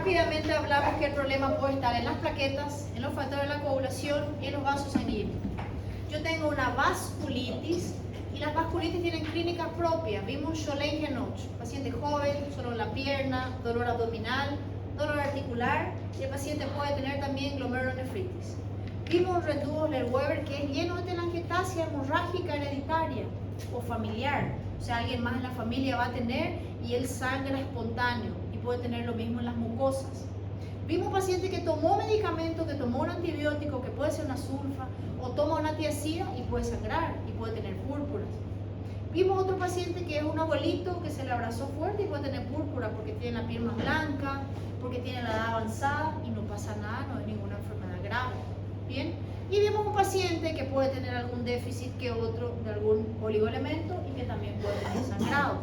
Rápidamente hablamos que el problema puede estar en las plaquetas, en los factores de la coagulación y en los vasos sanguíneos. Yo tengo una vasculitis y las vasculitis tienen clínicas propias. Vimos Scholingen-Noche, paciente joven, solo en la pierna, dolor abdominal, dolor articular y el paciente puede tener también glomerulonefritis. Vimos Retuo-Weber que es lleno de telangiectasia hemorrágica hereditaria o familiar, o sea, alguien más en la familia va a tener y él sangra espontáneo y puede tener lo mismo en las mucosas. Vimos un paciente que tomó medicamento, que tomó un antibiótico, que puede ser una sulfa, o toma una tiacida y puede sangrar y puede tener púrpuras. Vimos otro paciente que es un abuelito que se le abrazó fuerte y puede tener púrpura porque tiene la piel más blanca, porque tiene la edad avanzada y no pasa nada, no es ninguna enfermedad grave. Bien, y vimos un paciente que puede tener algún déficit que otro de algún oligoelemento y que también puede tener sangrados.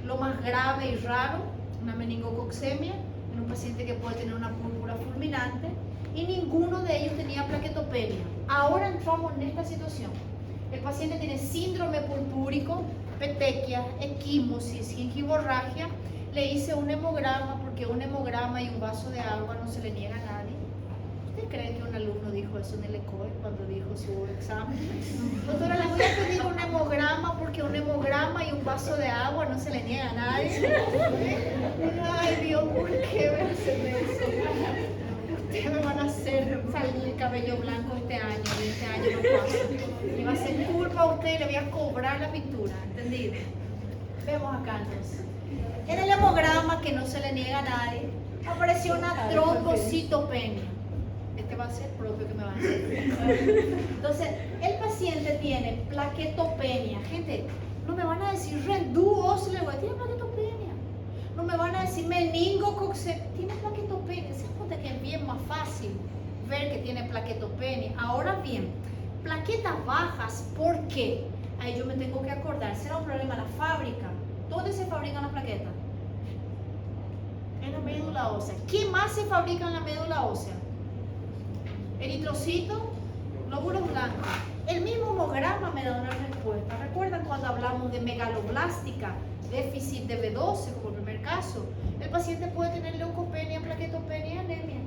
Lo más grave y raro, una meningococcemia, en un paciente que puede tener una púrpura fulminante y ninguno de ellos tenía plaquetopenia. Ahora entramos en esta situación. El paciente tiene síndrome purpúrico, petequias, equimosis, gingivorragia. Le hice un hemograma porque un hemograma y un vaso de agua no se le niega a nadie. ¿Usted cree que un alumno dijo eso en el ECOE cuando dijo si hubo examen? Doctora, le voy a pedir un hemograma porque un hemograma y un vaso de agua no se le niega a nadie. Ay Dios, ¿por qué me hacen eso? Ustedes me van a hacer salir el cabello blanco este año y este año no pasa. Le va a hacer culpa a usted y le voy a cobrar la pintura, ¿entendido? Vemos acá entonces. En el hemograma, que no se le niega a nadie, apareció una trombocitopenia. Este va a ser propio que me va a hacer. Entonces, el paciente tiene plaquetopenia. Gente, no me van a decir Retuo-Weber, tiene plaquetopenia. No me van a decir meningococcemia, tiene plaquetopenia. Se da cuenta que es bien más fácil ver que tiene plaquetopenia. Ahora bien, plaquetas bajas, ¿por qué? Ahí yo me tengo que acordar, será un problema en la fábrica. ¿Dónde se fabrican las plaquetas? En la médula ósea. ¿Qué más se fabrica en la médula ósea? Eritrocito, glóbulos blancos. El mismo hemograma me da una respuesta. ¿Recuerdan cuando hablamos de megaloblástica, déficit de B12, por el primer caso? El paciente puede tener leucopenia, plaquetopenia y anemia,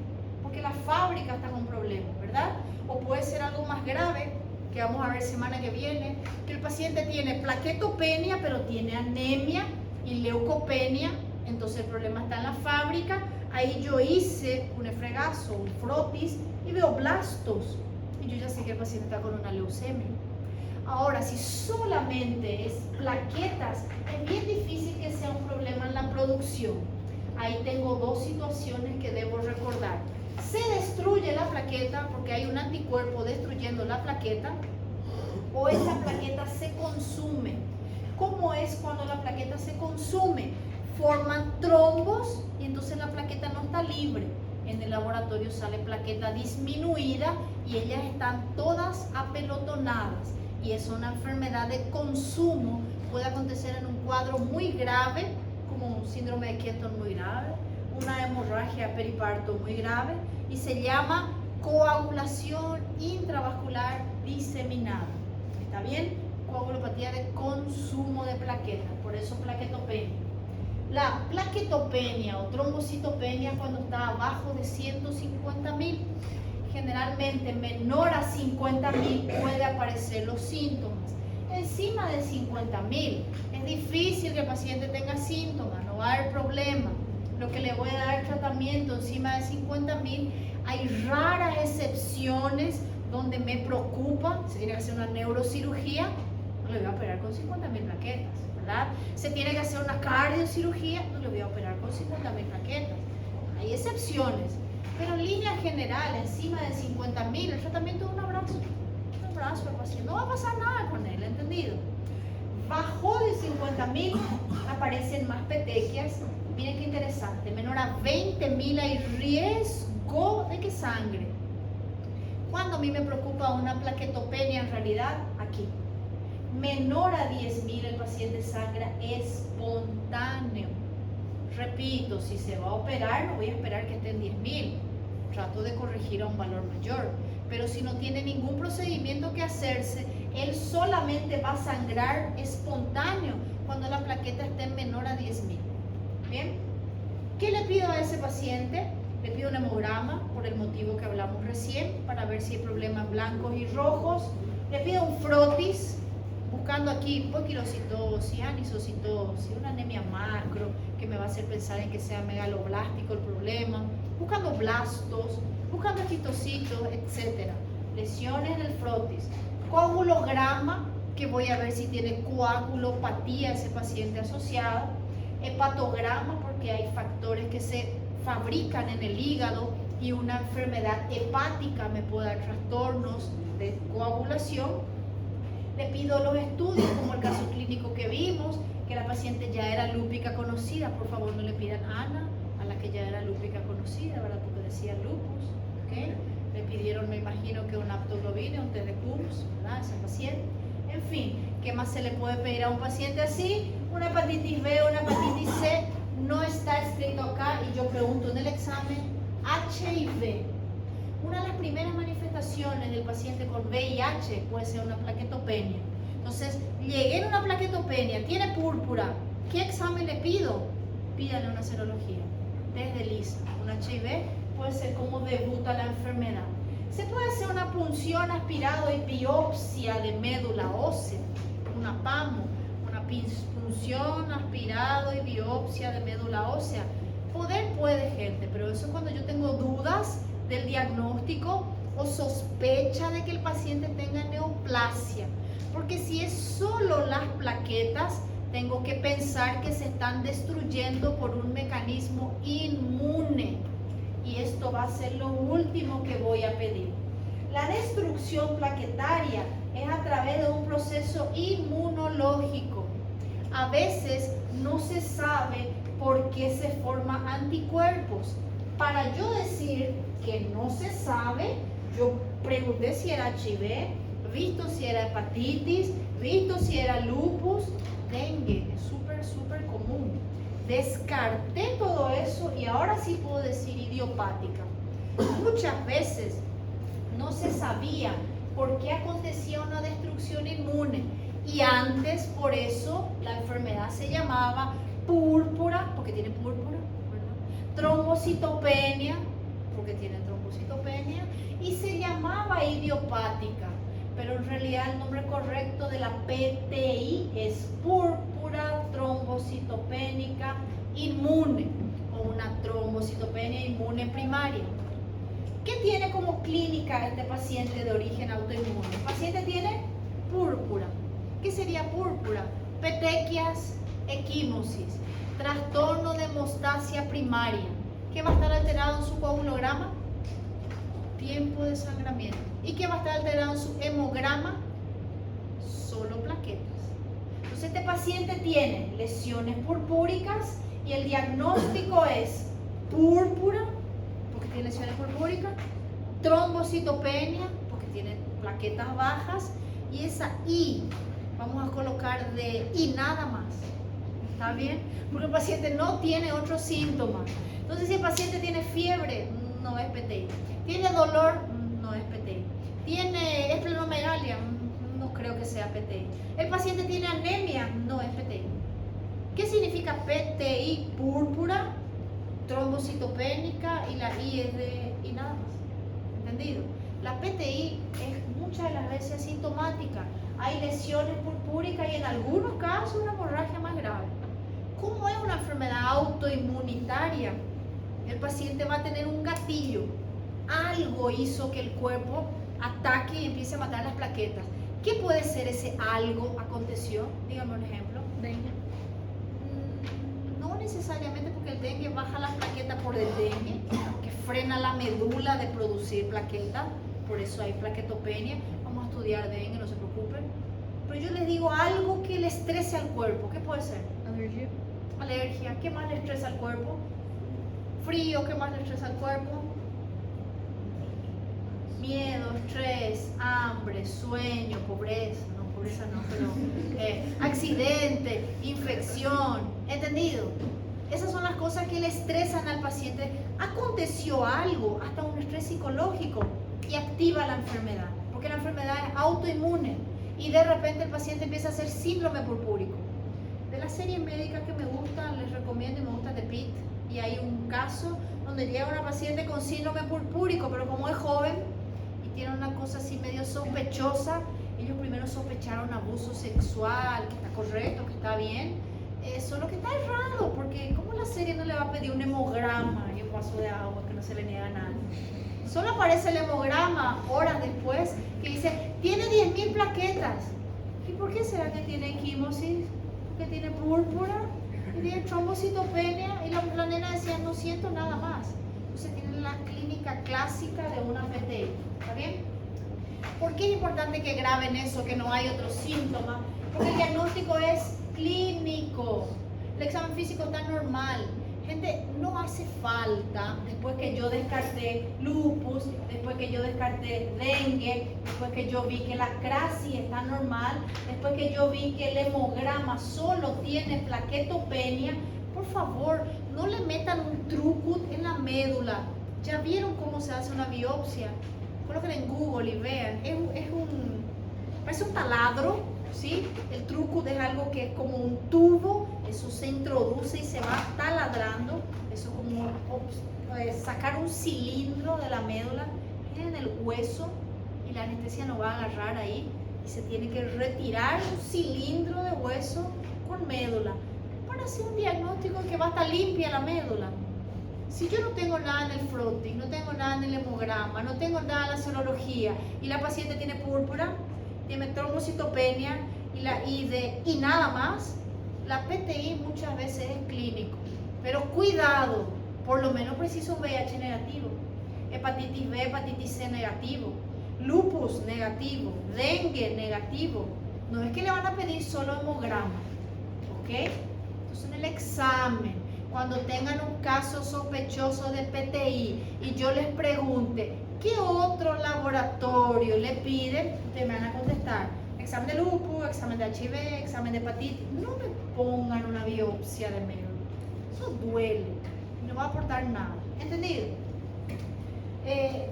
porque la fábrica está con problemas, ¿verdad? O puede ser algo más grave, que vamos a ver semana que viene, que el paciente tiene plaquetopenia, pero tiene anemia y leucopenia, entonces el problema está en la fábrica. Ahí yo hice un fregazo, un frotis, y veo blastos, y yo ya sé que el paciente está con una leucemia. Ahora, si solamente es plaquetas, es bien difícil que sea un problema en la producción. Ahí tengo dos situaciones que debo recordar. Se destruye la plaqueta porque hay un anticuerpo destruyendo la plaqueta, o esa plaqueta se consume. ¿Cómo es cuando la plaqueta se consume? Forman trombos y entonces la plaqueta no está libre. En el laboratorio sale plaqueta disminuida y ellas están todas apelotonadas. Y es una enfermedad de consumo, puede acontecer en un cuadro muy grave, como un síndrome de Kenton muy grave, una hemorragia periparto muy grave, y se llama coagulación intravascular diseminada. ¿Está bien? Coagulopatía de consumo de plaquetas, por eso plaquetopenia. La plaquetopenia o trombocitopenia cuando está abajo de 150.000, generalmente menor a 50.000 puede aparecer los síntomas. Encima de 50.000 es difícil que el paciente tenga síntomas, no va a haber problema. Lo que le voy a dar tratamiento encima de 50.000, hay raras excepciones donde me preocupa, se tiene que hacer una neurocirugía, no le voy a operar con 50.000 plaquetas, ¿verdad? Se tiene que hacer una cardiocirugía, no le voy a operar con 50.000 plaquetas. Hay excepciones, pero en línea general, encima de 50.000, el tratamiento es un abrazo al paciente, no va a pasar nada con él, ¿entendido? Bajo de 50.000 aparecen más petequias. Miren qué interesante, menor a 20.000 hay riesgo de que sangre. Cuando a mí me preocupa una plaquetopenia, en realidad, aquí. Menor a 10.000 el paciente sangra espontáneo. Repito, si se va a operar, no voy a esperar que esté en 10.000. Trato de corregir a un valor mayor. Pero si no tiene ningún procedimiento que hacerse, él solamente va a sangrar espontáneo cuando la plaqueta esté menor a 10.000. Bien, ¿Qué le pido a ese paciente? Le pido un hemograma, por el motivo que hablamos recién, para ver si hay problemas blancos y rojos. Le pido un frotis, buscando aquí poquilocitosis, anisocitosis, una anemia macro, que me va a hacer pensar en que sea megaloblástico el problema, buscando blastos, buscando quistocitos, etc. Lesiones en el frotis. Coagulograma, que voy a ver si tiene coagulopatía ese paciente asociado. Hepatograma, porque hay factores que se fabrican en el hígado y una enfermedad hepática me puede dar trastornos de coagulación. Le pido los estudios, como el caso clínico que vimos, que la paciente ya era lúpica conocida. Por favor, no le pidan Ana a la que ya era lúpica conocida, ¿verdad? Porque decía lupus, ¿ok? Le pidieron, me imagino, que una aptoglobina, un test de Coombs, ¿verdad? Ese paciente. En fin, ¿qué más se le puede pedir a un paciente así? Una hepatitis B, una hepatitis C, no está escrito acá y yo pregunto en el examen, HIV. Una de las primeras manifestaciones del paciente con VIH puede ser una plaquetopenia. Entonces, llegué en una plaquetopenia, tiene púrpura, ¿qué examen le pido? Pídale una serología, desde LISA. Un HIV puede ser como debuta la enfermedad. Se puede hacer una punción aspirado y biopsia de médula ósea, una PAMO, una punción aspirado y biopsia de médula ósea. Poder puede, gente, pero eso es cuando yo tengo dudas del diagnóstico o sospecha de que el paciente tenga neoplasia. Porque si es solo las plaquetas, tengo que pensar que se están destruyendo por un mecanismo inmune. Y esto va a ser lo último que voy a pedir. La destrucción plaquetaria es a través de un proceso inmunológico. A veces no se sabe por qué se forman anticuerpos. Para yo decir que no se sabe, yo pregunté si era HIV, visto si era hepatitis, visto si era lupus, dengue, es súper común. Descarté todo eso y ahora sí puedo decir idiopática. Muchas veces no se sabía por qué acontecía una destrucción inmune y antes por eso la enfermedad se llamaba púrpura, porque tiene púrpura, ¿verdad? Trombocitopenia, porque tiene trombocitopenia, y se llamaba idiopática, pero en realidad el nombre correcto de la PTI es púrpura trombocitopénica inmune o una trombocitopenia inmune primaria. ¿Qué tiene como clínica este paciente de origen autoinmune? El paciente tiene púrpura. ¿Qué sería púrpura? Petequias, equimosis, trastorno de hemostasia primaria. ¿Qué va a estar alterado en su coagulograma? Tiempo de sangramiento. ¿Y qué va a estar alterado en su hemograma? Solo plaquetas. Entonces este paciente tiene lesiones purpúricas y el diagnóstico es púrpura, porque tiene lesiones purpúricas, trombocitopenia, porque tiene plaquetas bajas, y esa I vamos a colocar de I nada más. ¿Está bien? Porque el paciente no tiene otros síntomas. Entonces si el paciente tiene fiebre, no es PTI. Tiene dolor, no es PTI. Tiene esplenomegalia, no creo que sea PTI. El paciente tiene anemia, no es PTI. ¿Qué significa PTI? Púrpura, trombocitopénica, y la I es de I nada más. ¿Entendido? La PTI es muchas de las veces asintomática. Hay lesiones purpúricas y en algunos casos una hemorragia más grave. ¿Cómo es una enfermedad autoinmunitaria? El paciente va a tener un gatillo. Algo hizo que el cuerpo ataque y empiece a matar las plaquetas. ¿Qué puede ser ese algo aconteció? Dígame un ejemplo. Dengue. No necesariamente, porque el dengue baja las plaquetas por el dengue, que frena la medula de producir plaquetas, por eso hay plaquetopenia. Vamos a estudiar dengue, no se preocupen. Pero yo les digo algo que le estrese al cuerpo. ¿Qué puede ser? Alergia. Alergia. ¿Qué más le estresa al cuerpo? Frío. ¿Qué más le estresa al cuerpo? Miedo, estrés, hambre, sueño, pobreza. No, pobreza no, pero accidente, infección. ¿Entendido? Esas son las cosas que le estresan al paciente. Aconteció algo, hasta un estrés psicológico, y activa la enfermedad, porque la enfermedad es autoinmune y de repente el paciente empieza a hacer síndrome purpúrico. De las series médicas que me gustan, les recomiendo, y me gusta The Pitt, Y hay un caso donde llega una paciente con síndrome purpúrico, pero como es joven y tiene una cosa así medio sospechosa, ellos primero sospecharon abuso sexual, que está correcto, que está bien. Solo que está errado, porque ¿cómo la serie no le va a pedir un hemograma y un vaso de agua que no se le niega a nadie? Solo aparece el hemograma horas después que dice, tiene 10.000 plaquetas. ¿Y por qué será que tiene equimosis? ¿Que tiene púrpura? ¿Que tiene trombocitopenia? Y la nena decía, no siento nada más. Entonces tiene la clínica clásica de una PTI. ¿Está bien? ¿Por qué es importante que graben eso, que no hay otros síntomas? Porque el diagnóstico es clínico. El examen físico está normal. Gente, no hace falta, después que yo descarté lupus, después que yo descarté dengue, después que yo vi que la CRASI está normal, después que yo vi que el hemograma solo tiene plaquetopenia, por favor, no le metan un trucut en la médula. ¿Ya vieron cómo se hace una biopsia? Coloquen en Google y vean. Parece un taladro, ¿sí? El trucut es algo que es como un tubo, eso se introduce y se va taladrando. Eso es como sacar un cilindro de la médula en el hueso y la anestesia no va a agarrar ahí y se tiene que retirar un cilindro de hueso con médula para hacer un diagnóstico que va a estar limpia la médula. Si yo no tengo nada en el fronting, no tengo nada en el hemograma, no tengo nada en la serología y la paciente tiene púrpura, tiene trombocitopenia y nada más, la PTI muchas veces es clínico. Pero cuidado, por lo menos preciso un VIH negativo, hepatitis B, hepatitis C negativo, lupus negativo, dengue negativo. No es que le van a pedir solo hemograma, ¿ok? Entonces en el examen, cuando tengan un caso sospechoso de PTI y yo les pregunte, ¿qué otro laboratorio le piden? Ustedes me van a contestar, examen de lupus, examen de HIV, examen de hepatitis. No me pongan una biopsia de médula. Eso duele y no va a aportar nada. ¿Entendido?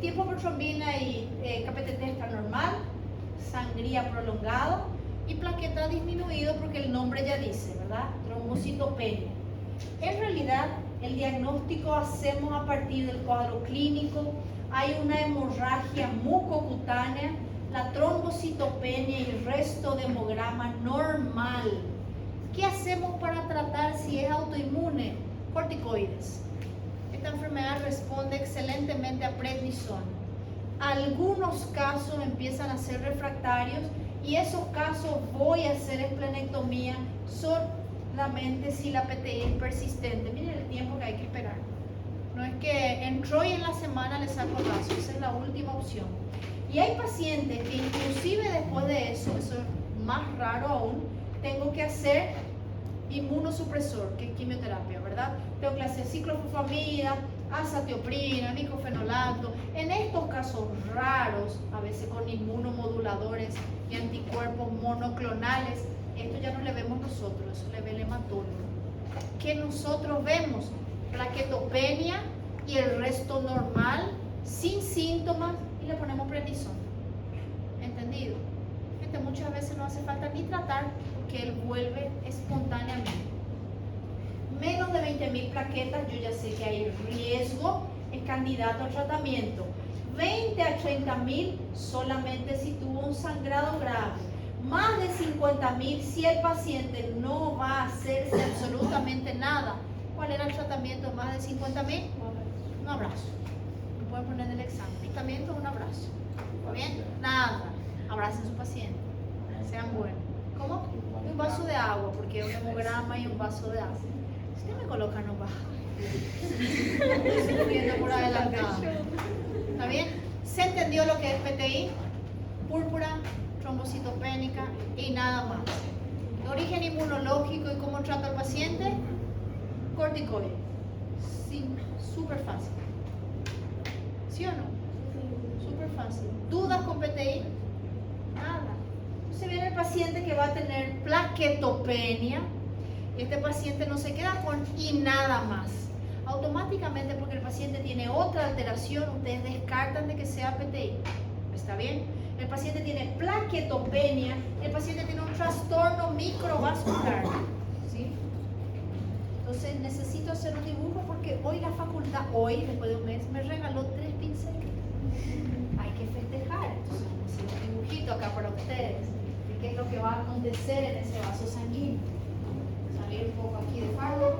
Tiempo por trombina y KPTT está normal, sangría prolongado y plaqueta disminuido porque el nombre ya dice, ¿verdad? Trombocitopenia. En realidad, el diagnóstico hacemos a partir del cuadro clínico. Hay una hemorragia mucocutánea, la trombocitopenia y el resto de hemograma normal. ¿Qué hacemos para tratar si es autoinmune? Corticoides. Esta enfermedad responde excelentemente a prednisona. Algunos casos empiezan a ser refractarios y esos casos voy a hacer esplenectomía solamente si la PTI es persistente. Miren el tiempo que hay que esperar. No es que entró y en la semana le saco el brazo, esa es la última opción. Y hay pacientes que inclusive después de eso es más raro aún, tengo que hacer inmunosupresor, que es quimioterapia, ¿verdad? Tengo que hacer ciclofosfamida, azatioprina, nicofenolato. En estos casos raros, a veces con inmunomoduladores y anticuerpos monoclonales, esto ya no le vemos nosotros, eso le ve el hematólogo. ¿Qué nosotros vemos? Plaquetopenia y el resto normal, sin síntomas, y le ponemos prednisona. ¿Entendido? Gente, muchas veces no hace falta ni tratar porque él vuelve espontáneamente. Menos de 20.000 plaquetas, yo ya sé que hay riesgo, es candidato a tratamiento. 20 a 30.000 solamente si tuvo un sangrado grave. Más de 50.000 si el paciente no va a hacerse absolutamente nada. ¿Cuál era el tratamiento? Más de 50.000. Un abrazo. Me pueden poner en el examen. Tratamiento, un abrazo. ¿Está bien? Nada. Abracen a su paciente. Sean buenos. ¿Cómo? Un vaso de agua, porque un hemograma y un vaso de agua. Si usted me coloca, no baja. Estoy sufriendo por adelantado. ¿Está bien? ¿Se entendió lo que es PTI? Púrpura, trombocitopénica y nada más. De origen inmunológico y cómo trato al paciente, corticoide. Sí, súper fácil. ¿Sí o no? Súper fácil. ¿Dudas con PTI? Nada. Entonces viene el paciente que va a tener plaquetopenia y este paciente no se queda con y nada más. Automáticamente, porque el paciente tiene otra alteración, ustedes descartan de que sea PTI. ¿Está bien? El paciente tiene plaquetopenia, el paciente tiene un trastorno microvascular. ¿Sí? Entonces necesito hacer un dibujo porque hoy la facultad, hoy, después de un mes, me regaló 3 pinceles. Hay que festejar. Entonces vamos a hacer un dibujito acá para ustedes. De qué es lo que va a acontecer en ese vaso sanguíneo. Salir un poco aquí de fardo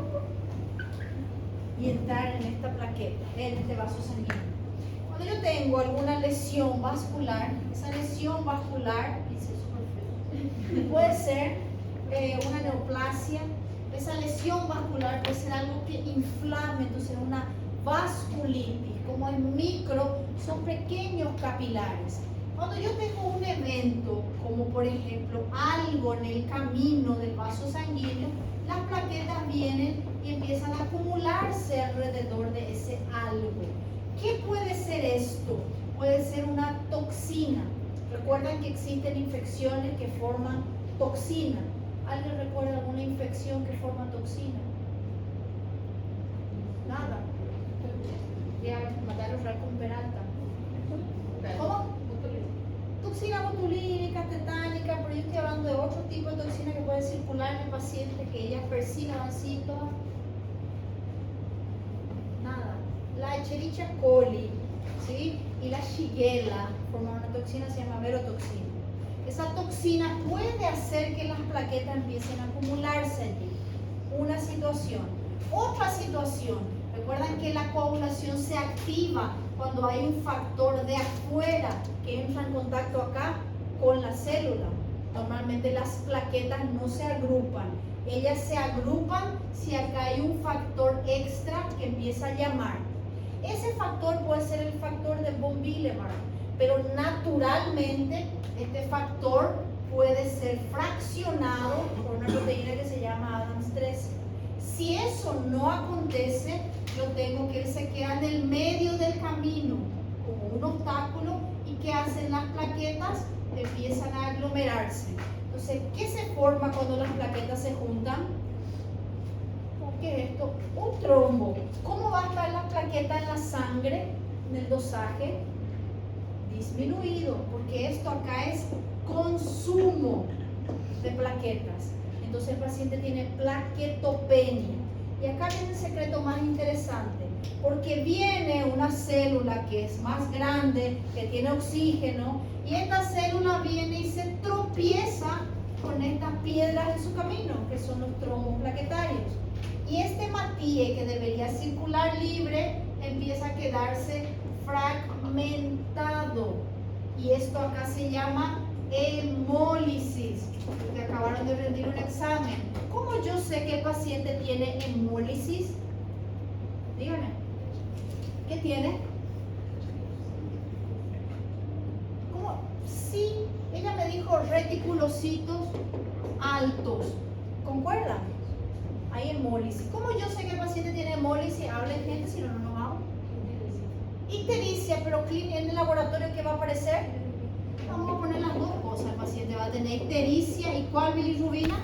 y entrar en esta plaqueta, en este vaso sanguíneo. Cuando yo tengo alguna lesión vascular, esa lesión vascular puede ser una neoplasia. Esa lesión vascular puede ser algo que inflame, entonces una vasculitis. Como en micro, son pequeños capilares. Cuando yo tengo un evento, como por ejemplo algo en el camino del vaso sanguíneo, las plaquetas vienen y empiezan a acumularse alrededor de ese algo. ¿Qué puede ser esto? Puede ser una toxina. Recuerdan que existen infecciones que forman toxina. ¿Alguien recuerda alguna infección que forma toxina? Nada. Voy a matar a Raúl con Peralta. ¿Cómo? Toxina botulínica, tetánica, pero yo estoy hablando de otro tipo de toxina que puede circular en el paciente, que ellas perciban síntomas. Nada. La Escherichia coli, ¿sí? Y la Shigella forman una toxina, se llama verotoxina. Esa toxina puede hacer que las plaquetas empiecen a acumularse allí. Una situación. Otra situación. Recuerdan que la coagulación se activa cuando hay un factor de afuera que entra en contacto acá con la célula. Normalmente las plaquetas no se agrupan. Ellas se agrupan si acá hay un factor extra que empieza a llamar. Ese factor puede ser el factor de von Willebrand, pero naturalmente este factor puede ser fraccionado por una proteína que se llama Adams 13. Si eso no acontece, yo tengo que él se queda en el medio del camino como un obstáculo. ¿Y qué hacen las plaquetas? Empiezan a aglomerarse. Entonces, ¿qué se forma cuando las plaquetas se juntan? ¿Qué es esto? Un trombo. ¿Cómo va a estar la plaqueta en la sangre, en el dosaje? Disminuido, porque esto acá es consumo de plaquetas. Entonces el paciente tiene plaquetopenia. Y acá viene el secreto más interesante, porque viene una célula que es más grande, que tiene oxígeno, y esta célula viene y se tropieza con estas piedras en su camino, que son los trombos plaquetarios. Y este matíe que debería circular libre, empieza a quedarse fragmentado. Y esto acá se llama hemólisis, porque acabaron de rendir un examen. ¿Cómo yo sé que el paciente tiene hemólisis? Dígame. ¿Qué tiene? ¿Cómo? Sí, ella me dijo reticulocitos altos. ¿Concuerdan? Hay hemólisis. ¿Cómo yo sé que el paciente tiene hemólisis? Hablen gente, si no, no nos vamos. Ictericia, pero en el laboratorio, ¿qué va a aparecer? Vamos a poner las dos cosas. El paciente va a tener ictericia. ¿Y cuál bilirrubina?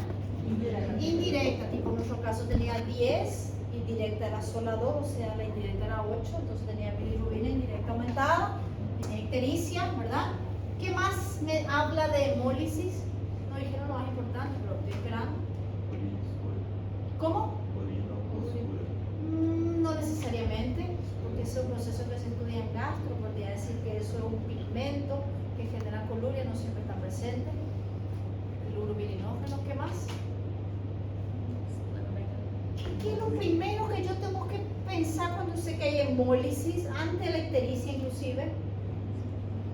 Indirecta. Tipo en nuestro caso tenía 10, indirecta era sola 2, o sea, la indirecta era 8, entonces tenía bilirrubina indirecta aumentada, tenía ictericia, ¿verdad? ¿Qué más me habla de hemólisis? No dijeron lo más importante, pero estoy esperando. ¿Cómo? No necesariamente, porque ese es un proceso que se estudia en gastro, podría decir que eso es un pigmento que genera coluria, no siempre está presente. El urobilinógeno, ¿qué más? ¿Qué es lo primero que yo tengo que pensar cuando sé que hay hemólisis, antes de la ictericia inclusive?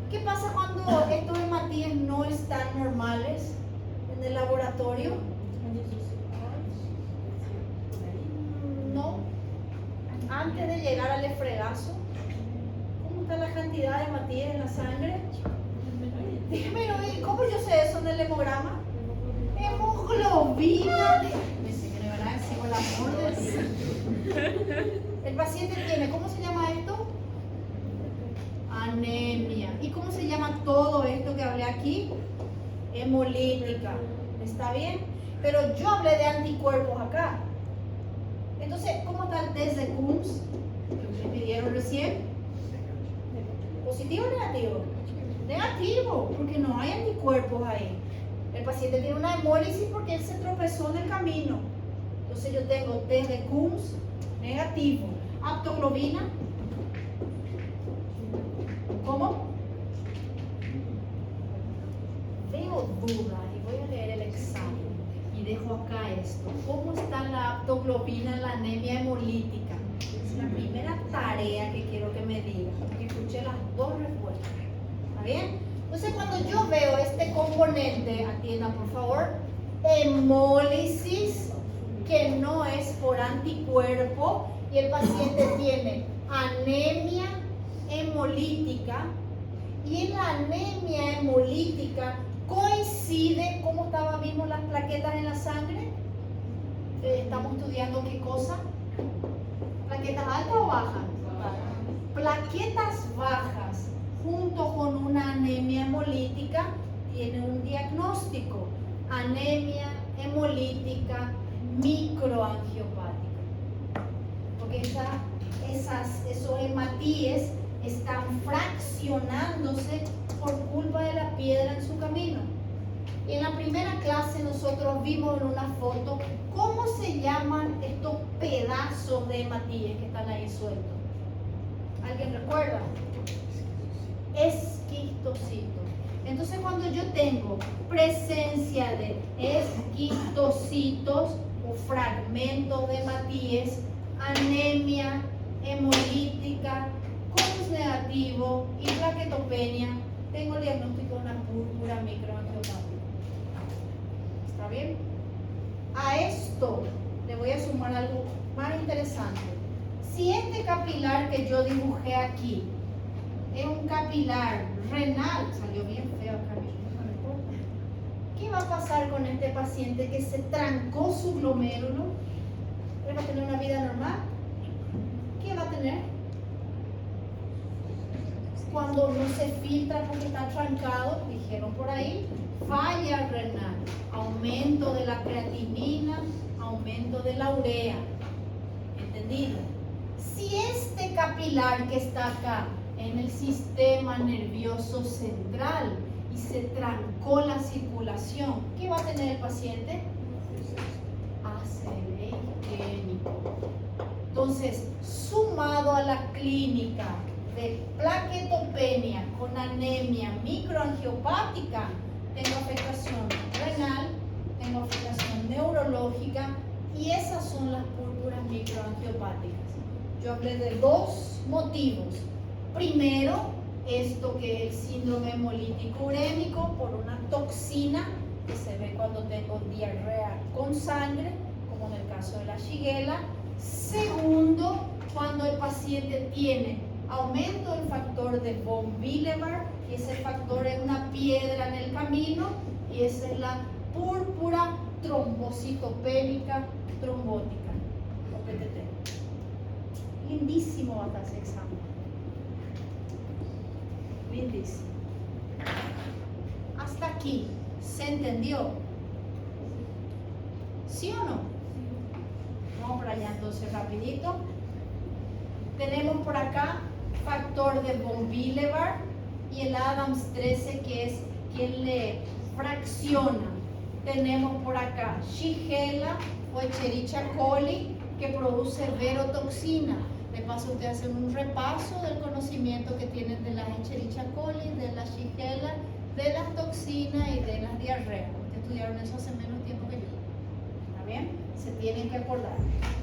¿Qué pasa cuando estos hematíes no están normales en el laboratorio? No. Antes de llegar al esfregazo, ¿cómo está la cantidad de hematíes en la sangre? Dígame, ¿cómo yo sé eso en el hemograma? Hemoglobina de... el amor de Dios. El paciente tiene, ¿cómo se llama esto? Anemia. ¿Y cómo se llama todo esto que hablé aquí? Hemolítica. ¿Está bien? Pero yo hablé de anticuerpos acá. Entonces, ¿cómo está el test de Coombs? ¿Me pidieron recién? ¿Positivo o negativo? Negativo, porque no hay anticuerpos ahí. El paciente tiene una hemólisis porque él se tropezó en el camino. Entonces yo tengo test de Coombs negativo. Aptoglobina, ¿cómo? Veo duda y voy a leer el examen y dejo acá esto. ¿Cómo está la aptoglobina en la anemia hemolítica? Es la primera tarea que quiero que me digan, que escuché las dos respuestas. ¿Está bien? Entonces cuando yo veo este componente, atienda por favor, hemólisis, que no es por anticuerpo, y el paciente tiene anemia hemolítica, y en la anemia hemolítica coincide, ¿cómo vimos las plaquetas en la sangre? Estamos estudiando qué cosa, plaquetas altas o bajas, plaquetas bajas junto con una anemia hemolítica tiene un diagnóstico, anemia hemolítica microangiopática, porque esos hematíes están fraccionándose por culpa de la piedra en su camino. Y en la primera clase nosotros vimos en una foto cómo se llaman estos pedazos de hematíes que están ahí sueltos. ¿Alguien recuerda? Esquistocitos. Entonces cuando yo tengo presencia de esquistocitos o fragmentos de hematíes, anemia hemolítica, Coombs negativo y plaquetopenia, tengo el diagnóstico de una púrpura microangiopática. ¿Está bien? A esto le voy a sumar algo más interesante. Si este capilar que yo dibujé aquí es un capilar renal, salió bien feo acá, no importa. ¿Qué va a pasar con este paciente que se trancó su glomérulo? ¿Él va a tener una vida normal? ¿Qué va a tener? Cuando no se filtra porque está trancado, dijeron por ahí, falla renal, aumento de la creatinina, aumento de la urea. ¿Entendido? Si este capilar que está acá en el sistema nervioso central y se trancó la circulación, ¿qué va a tener el paciente? ACV isquémico. Entonces, sumado a la clínica de plaquetopenia con anemia microangiopática, tengo afectación renal, tengo afectación neurológica y esas son las púrpuras microangiopáticas. Yo hablé de dos motivos. Primero, esto que es el síndrome hemolítico urémico por una toxina que se ve cuando tengo diarrea con sangre, como en el caso de la Shigella. Segundo, cuando el paciente tiene aumento del factor de von Willebrand, y ese factor es una piedra en el camino, y esa es la púrpura trombocitopénica trombótica, o PTT. Lindísimo va a estar ese examen. Lindísimo. Hasta aquí, ¿se entendió? ¿Sí o no? Vamos para allá entonces rapidito. Tenemos por acá factor de von Willebrand y el Adams 13, que es quien le fracciona. Tenemos por acá Shigella o Escherichia coli, que produce verotoxina. De paso, ustedes hacen un repaso del conocimiento que tienen de la Escherichia coli, de la Shigella, de las toxinas y de las diarreas. Ustedes estudiaron eso hace menos tiempo que yo. ¿Está bien? Se tienen que acordar.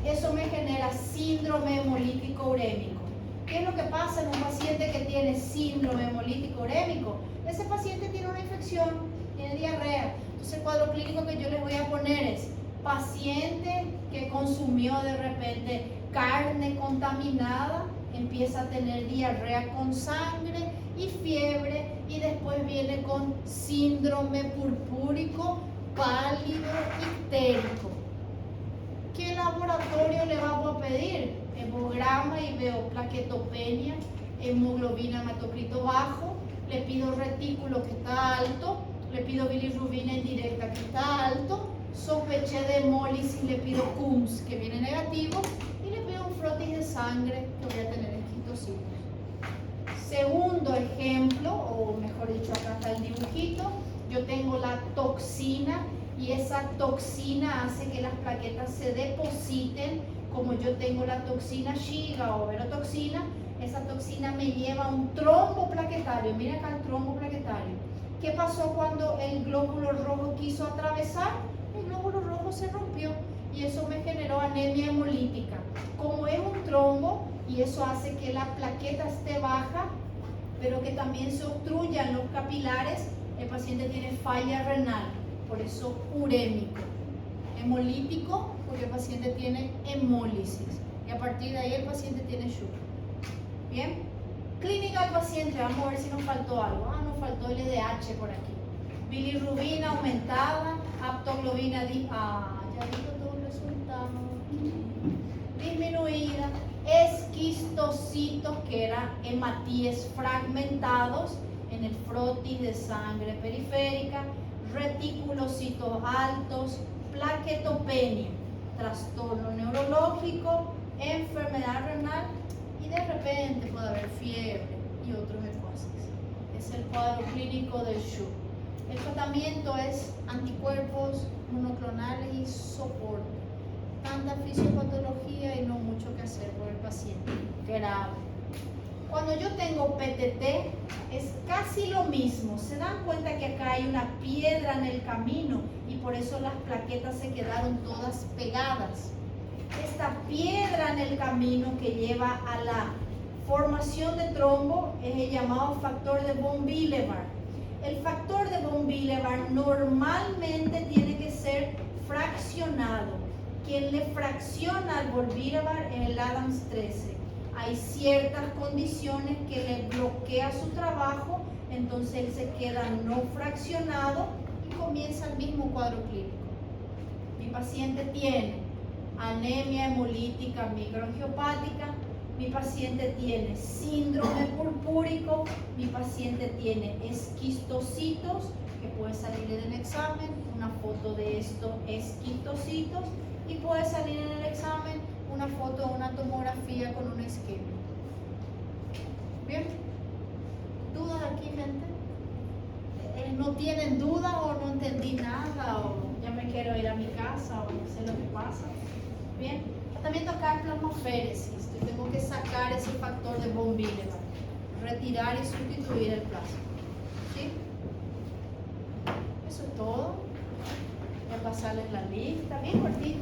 Eso me genera síndrome hemolítico urémico. ¿Qué es lo que pasa en un paciente que tiene síndrome hemolítico urémico? Ese paciente tiene una infección, tiene diarrea. Entonces el cuadro clínico que yo les voy a poner es paciente que consumió de repente carne contaminada, empieza a tener diarrea con sangre y fiebre, y después viene con síndrome purpúrico, pálido, ictérico. ¿Qué laboratorio le vamos a pedir? Hemograma y veo plaquetopenia, hemoglobina, hematocrito bajo, le pido retículo que está alto, le pido bilirrubina indirecta que está alto, sospeché de hemólisis, le pido Coombs que viene negativo y le pido un frotis de sangre que voy a tener esquistocitos. Segundo ejemplo, o mejor dicho, acá está el dibujito, yo tengo la toxina y esa toxina hace que las plaquetas se depositen. Como yo tengo la toxina Shiga o verotoxina, esa toxina me lleva a un trombo plaquetario. Mira acá el trombo plaquetario. ¿Qué pasó cuando el glóbulo rojo quiso atravesar? El glóbulo rojo se rompió y eso me generó anemia hemolítica. Como es un trombo y eso hace que la plaqueta esté baja, pero que también se obstruyan los capilares, el paciente tiene falla renal, por eso urémico. Hemolítico, porque el paciente tiene hemólisis y a partir de ahí el paciente tiene Shuga. Bien, clínica del paciente, vamos a ver si nos faltó algo. Nos faltó el LDH por aquí. Bilirrubina aumentada, aptoglobina, ya digo todo el resultado, disminuida, esquistocitos, que eran hematíes fragmentados en el frotis de sangre periférica, reticulocitos altos, plaquetopenia, trastorno neurológico, enfermedad renal y de repente puede haber fiebre y otros ecuaces. Es el cuadro clínico del SHU. El tratamiento es anticuerpos monoclonales y soporte. Tanta fisiopatología y no mucho que hacer por el paciente. Grave. Cuando yo tengo PTT es casi lo mismo. Se dan cuenta que acá hay una piedra en el camino y por eso las plaquetas se quedaron todas pegadas. Esta piedra en el camino que lleva a la formación de trombo es el llamado factor de von Willebrand. El factor de von Willebrand normalmente tiene que ser fraccionado. Quien le fracciona al von Willebrand es el Adams 13. Hay ciertas condiciones que le bloquea su trabajo, entonces él se queda no fraccionado y comienza el mismo cuadro clínico. Mi paciente tiene anemia hemolítica microangiopática, mi paciente tiene síndrome purpúrico, mi paciente tiene esquistocitos, que puede salir en el examen, una foto de estos esquistocitos, y puede salir en el examen una foto o una tomografía con un esquema. ¿Bien? ¿Dudas aquí, gente? ¿No tienen duda o no entendí nada o ya me quiero ir a mi casa o no sé lo que pasa? Bien, tratamiento acá es plasmaféresis. Yo tengo que sacar ese factor de von Willebrand, retirar y sustituir el plasma. ¿Sí? Eso es todo. Voy a pasarles la lista, bien cortito.